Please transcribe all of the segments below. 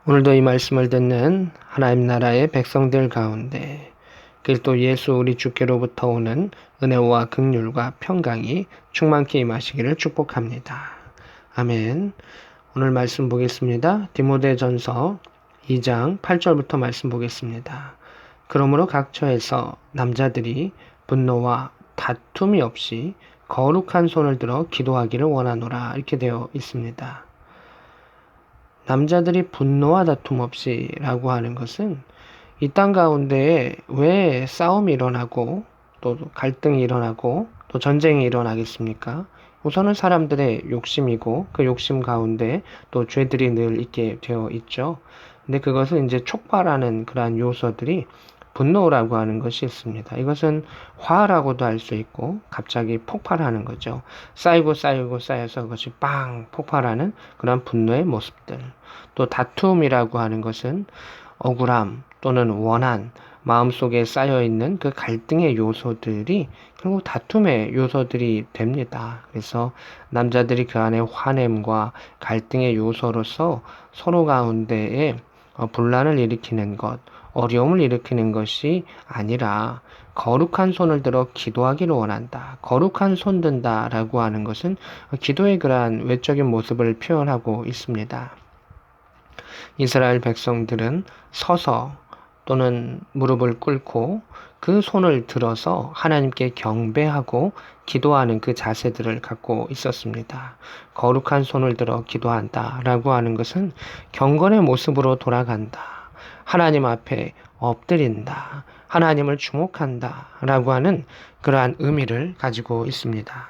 오늘도 이 말씀을 듣는 하나님 나라의 백성들 가운데 그리스도 예수 우리 주께로부터 오는 은혜와 긍휼과 평강이 충만케 임하시기를 축복합니다. 아멘. 오늘 말씀 보겠습니다. 디모데전서 2장 8절부터 말씀 보겠습니다. 그러므로 각 처에서 남자들이 분노와 다툼이 없이 거룩한 손을 들어 기도하기를 원하노라, 이렇게 되어 있습니다. 남자들이 분노와 다툼 없이 라고 하는 것은 이 땅 가운데에 왜 싸움이 일어나고 또 갈등이 일어나고 또 전쟁이 일어나겠습니까? 우선은 사람들의 욕심이고 그 욕심 가운데 또 죄들이 늘 있게 되어 있죠. 근데 그것을 이제 촉발하는 그러한 요소들이 분노라고 하는 것이 있습니다. 이것은 화라고도 할 수 있고 갑자기 폭발하는 거죠. 쌓이고 쌓여서 그것이 빵 폭발하는 그런 분노의 모습들. 또 다툼이라고 하는 것은 억울함 또는 원한, 마음속에 쌓여있는 그 갈등의 요소들이 결국 다툼의 요소들이 됩니다. 그래서 남자들이 그 안에 화냄과 갈등의 요소로서 서로 가운데에 분란을 일으키는 것, 어려움을 일으키는 것이 아니라 거룩한 손을 들어 기도하기를 원한다. 거룩한 손 든다라고 하는 것은 기도의 그러한 외적인 모습을 표현하고 있습니다. 이스라엘 백성들은 서서 또는 무릎을 꿇고 그 손을 들어서 하나님께 경배하고 기도하는 그 자세들을 갖고 있었습니다. 거룩한 손을 들어 기도한다라고 하는 것은 경건의 모습으로 돌아간다. 하나님 앞에 엎드린다. 하나님을 주목한다라고 하는 그러한 의미를 가지고 있습니다.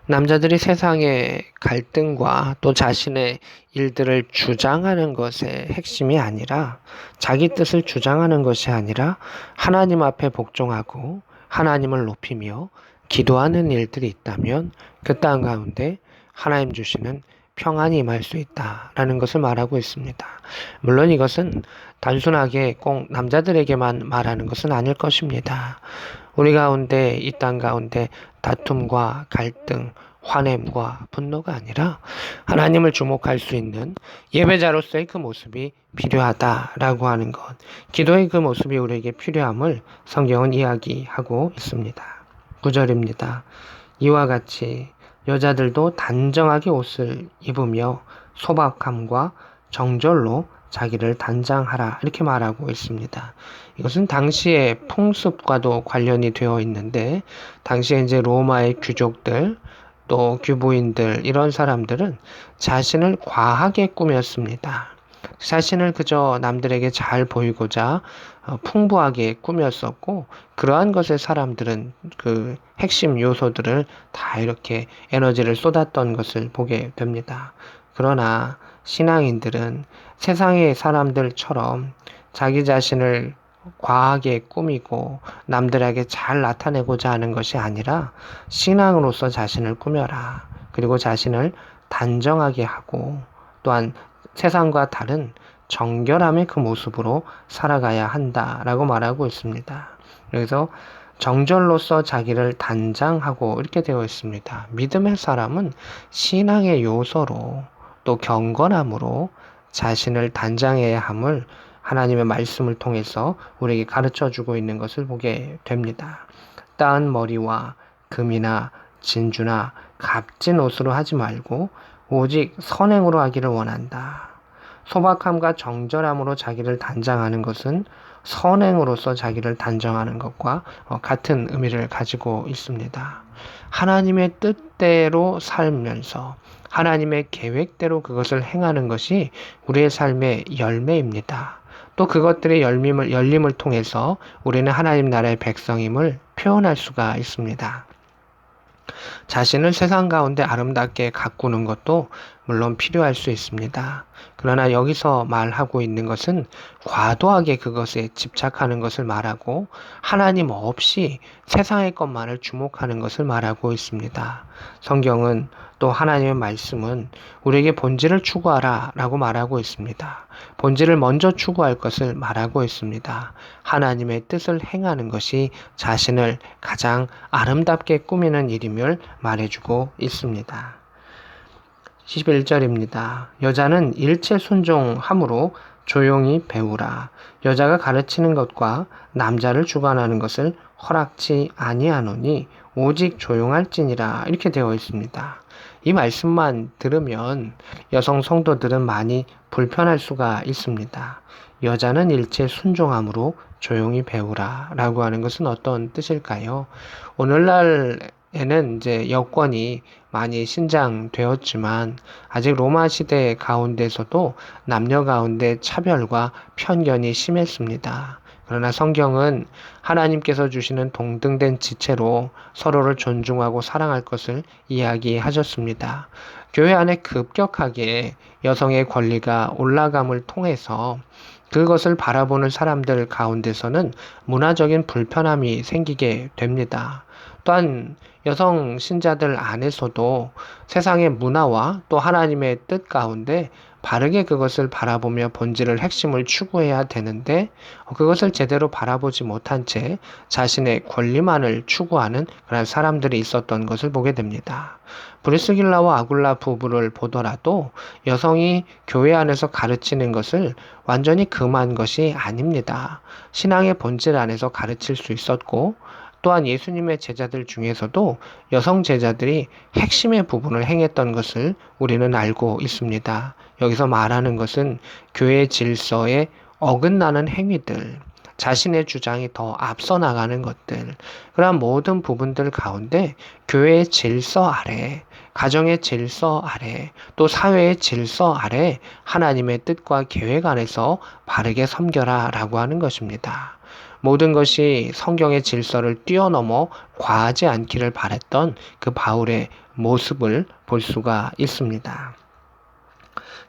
남자들이 세상의 갈등과 또 자신의 일들을 주장하는 것의 핵심이 아니라 자기 뜻을 주장하는 것이 아니라 하나님 앞에 복종하고 하나님을 높이며 기도하는 일들이 있다면 그 땅 가운데 하나님 주시는 평안이 임할 수 있다라는 것을 말하고 있습니다. 물론 이것은 단순하게 꼭 남자들에게만 말하는 것은 아닐 것입니다. 우리 가운데 이 땅 가운데 다툼과 갈등, 화냄과 분노가 아니라 하나님을 주목할 수 있는 예배자로서의 그 모습이 필요하다라고 하는 것, 기도의 그 모습이 우리에게 필요함을 성경은 이야기하고 있습니다. 9절입니다. 이와 같이 여자들도 단정하게 옷을 입으며 소박함과 정절로 자기를 단장하라, 이렇게 말하고 있습니다. 이것은 당시의 풍습과도 관련이 되어 있는데 당시에 이제 로마의 귀족들 또 귀부인들 이런 사람들은 자신을 과하게 꾸몄습니다. 자신을 그저 남들에게 잘 보이고자 풍부하게 꾸몄었고 그러한 것에 사람들은 그 핵심 요소들을 다 이렇게 에너지를 쏟았던 것을 보게 됩니다. 그러나 신앙인들은 세상의 사람들처럼 자기 자신을 과하게 꾸미고 남들에게 잘 나타내고자 하는 것이 아니라 신앙으로서 자신을 꾸며라. 그리고 자신을 단정하게 하고 또한 세상과 다른 정결함의 그 모습으로 살아가야 한다라고 말하고 있습니다. 그래서 정절로서 자기를 단장하고 이렇게 되어 있습니다. 믿음의 사람은 신앙의 요소로 또 경건함으로 자신을 단장해야 함을 하나님의 말씀을 통해서 우리에게 가르쳐주고 있는 것을 보게 됩니다. 따은 머리와 금이나 진주나 값진 옷으로 하지 말고 오직 선행으로 하기를 원한다. 소박함과 정절함으로 자기를 단장하는 것은 선행으로서 자기를 단정하는 것과 같은 의미를 가지고 있습니다. 하나님의 뜻대로 살면서 하나님의 계획대로 그것을 행하는 것이 우리의 삶의 열매입니다. 또 그것들의 열림을 통해서 우리는 하나님 나라의 백성임을 표현할 수가 있습니다. 자신을 세상 가운데 아름답게 가꾸는 것도 물론 필요할 수 있습니다. 그러나 여기서 말하고 있는 것은 과도하게 그것에 집착하는 것을 말하고 하나님 없이 세상의 것만을 주목하는 것을 말하고 있습니다. 성경은 또 하나님의 말씀은 우리에게 본질을 추구하라 라고 말하고 있습니다. 본질을 먼저 추구할 것을 말하고 있습니다. 하나님의 뜻을 행하는 것이 자신을 가장 아름답게 꾸미는 일임을 말해주고 있습니다. 11절입니다. 여자는 일체 순종함으로 조용히 배우라. 여자가 가르치는 것과 남자를 주관하는 것을 허락지 아니하노니 오직 조용할지니라. 이렇게 되어 있습니다. 이 말씀만 들으면 여성 성도들은 많이 불편할 수가 있습니다. 여자는 일체 순종함으로 조용히 배우라 라고 하는 것은 어떤 뜻일까요? 오늘날에는 이제 여권이 많이 신장되었지만 아직 로마 시대 가운데서도 남녀 가운데 차별과 편견이 심했습니다. 그러나 성경은 하나님께서 주시는 동등된 지체로 서로를 존중하고 사랑할 것을 이야기하셨습니다. 교회 안에 급격하게 여성의 권리가 올라감을 통해서 그것을 바라보는 사람들 가운데서는 문화적인 불편함이 생기게 됩니다. 또한 여성 신자들 안에서도 세상의 문화와 또 하나님의 뜻 가운데 바르게 그것을 바라보며 본질을 핵심을 추구해야 되는데 그것을 제대로 바라보지 못한 채 자신의 권리만을 추구하는 그런 사람들이 있었던 것을 보게 됩니다. 브리스길라와 아굴라 부부를 보더라도 여성이 교회 안에서 가르치는 것을 완전히 금한 것이 아닙니다. 신앙의 본질 안에서 가르칠 수 있었고 또한 예수님의 제자들 중에서도 여성 제자들이 핵심의 부분을 행했던 것을 우리는 알고 있습니다. 여기서 말하는 것은 교회 질서에 어긋나는 행위들, 자신의 주장이 더 앞서 나가는 것들, 그러한 모든 부분들 가운데 교회의 질서 아래, 가정의 질서 아래, 또 사회의 질서 아래 하나님의 뜻과 계획 안에서 바르게 섬겨라 라고 하는 것입니다. 모든 것이 성경의 질서를 뛰어넘어 과하지 않기를 바랬던 그 바울의 모습을 볼 수가 있습니다.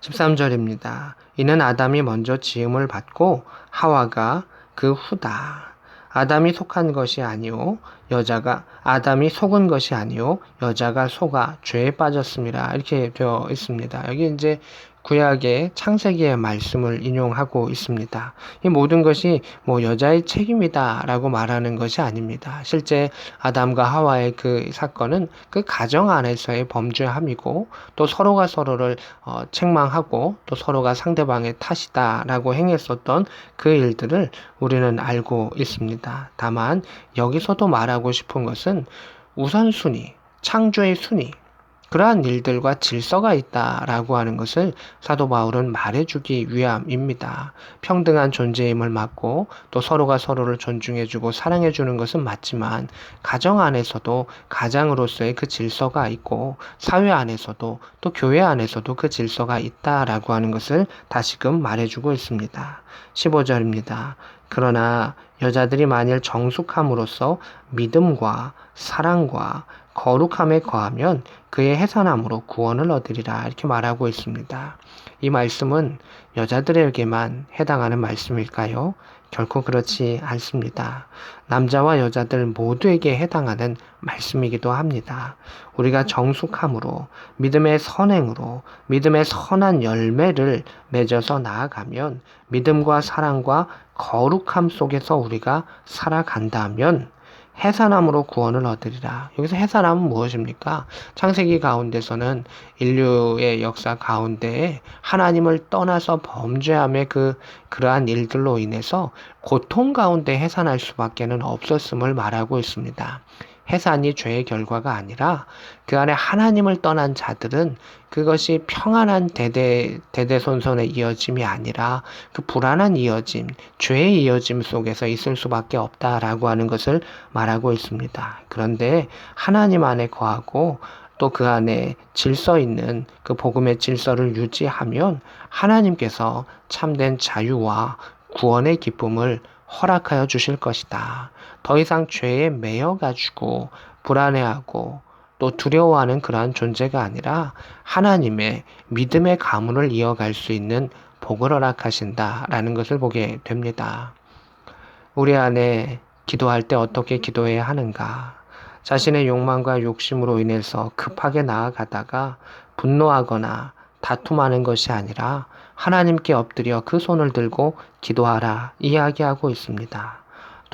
13절입니다. 이는 아담이 먼저 지음을 받고 하와가 그 후다. 아담이 속한 것이 아니요 아담이 속은 것이 아니요 여자가 속아 죄에 빠졌습니다. 이렇게 되어 있습니다. 여기 이제 구약의 창세기의 말씀을 인용하고 있습니다. 이 모든 것이 여자의 책임이다라고 말하는 것이 아닙니다. 실제 아담과 하와의 그 사건은 그 가정 안에서의 범죄함이고 또 서로가 서로를 책망하고 또 서로가 상대방의 탓이다라고 행했었던 그 일들을 우리는 알고 있습니다. 다만 여기서도 말하고 싶은 것은 우선순위, 창조의 순위, 그러한 일들과 질서가 있다라고 하는 것을 사도 바울은 말해주기 위함입니다. 평등한 존재임을 맞고 또 서로가 서로를 존중해주고 사랑해주는 것은 맞지만 가정 안에서도 가장으로서의 그 질서가 있고 사회 안에서도 또 교회 안에서도 그 질서가 있다라고 하는 것을 다시금 말해주고 있습니다. 15절입니다. 그러나 여자들이 만일 정숙함으로써 믿음과 사랑과 거룩함에 거하면 그의 해산함으로 구원을 얻으리라 이렇게 말하고 있습니다. 이 말씀은 여자들에게만 해당하는 말씀일까요? 결코 그렇지 않습니다. 남자와 여자들 모두에게 해당하는 말씀이기도 합니다. 우리가 정숙함으로 믿음의 선행으로 믿음의 선한 열매를 맺어서 나아가면 믿음과 사랑과 거룩함 속에서 우리가 살아간다면 해산함으로 구원을 얻으리라. 여기서 해산함은 무엇입니까? 창세기 가운데서는 인류의 역사 가운데에 하나님을 떠나서 범죄함의 그러한 일들로 인해서 고통 가운데 해산할 수밖에는 없었음을 말하고 있습니다. 해산이 죄의 결과가 아니라 그 안에 하나님을 떠난 자들은 그것이 평안한 대대손손의 이어짐이 아니라 그 불안한 이어짐, 죄의 이어짐 속에서 있을 수밖에 없다라고 하는 것을 말하고 있습니다. 그런데 하나님 안에 거하고 또 그 안에 질서 있는 그 복음의 질서를 유지하면 하나님께서 참된 자유와 구원의 기쁨을 허락하여 주실 것이다. 더 이상 죄에 매여가지고 불안해하고 또 두려워하는 그러한 존재가 아니라 하나님의 믿음의 가문을 이어갈 수 있는 복을 허락하신다라는 것을 보게 됩니다. 우리 안에 기도할 때 어떻게 기도해야 하는가? 자신의 욕망과 욕심으로 인해서 급하게 나아가다가 분노하거나 다툼하는 것이 아니라 하나님께 엎드려 그 손을 들고 기도하라 이야기하고 있습니다.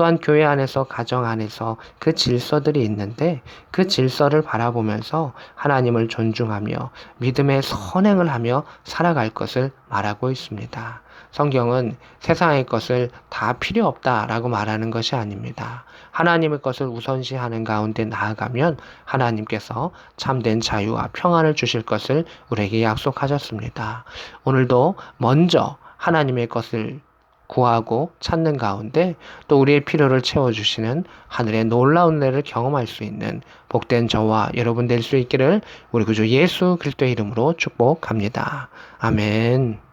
또한 교회 안에서, 가정 안에서 그 질서들이 있는데 그 질서를 바라보면서 하나님을 존중하며 믿음의 선행을 하며 살아갈 것을 말하고 있습니다. 성경은 세상의 것을 다 필요 없다라고 말하는 것이 아닙니다. 하나님의 것을 우선시하는 가운데 나아가면 하나님께서 참된 자유와 평안을 주실 것을 우리에게 약속하셨습니다. 오늘도 먼저 하나님의 것을 구하고 찾는 가운데 또 우리의 필요를 채워주시는 하늘의 놀라운 은혜를 경험할 수 있는 복된 저와 여러분 될 수 있기를 우리 구주 예수 그리스도의 이름으로 축복합니다. 아멘.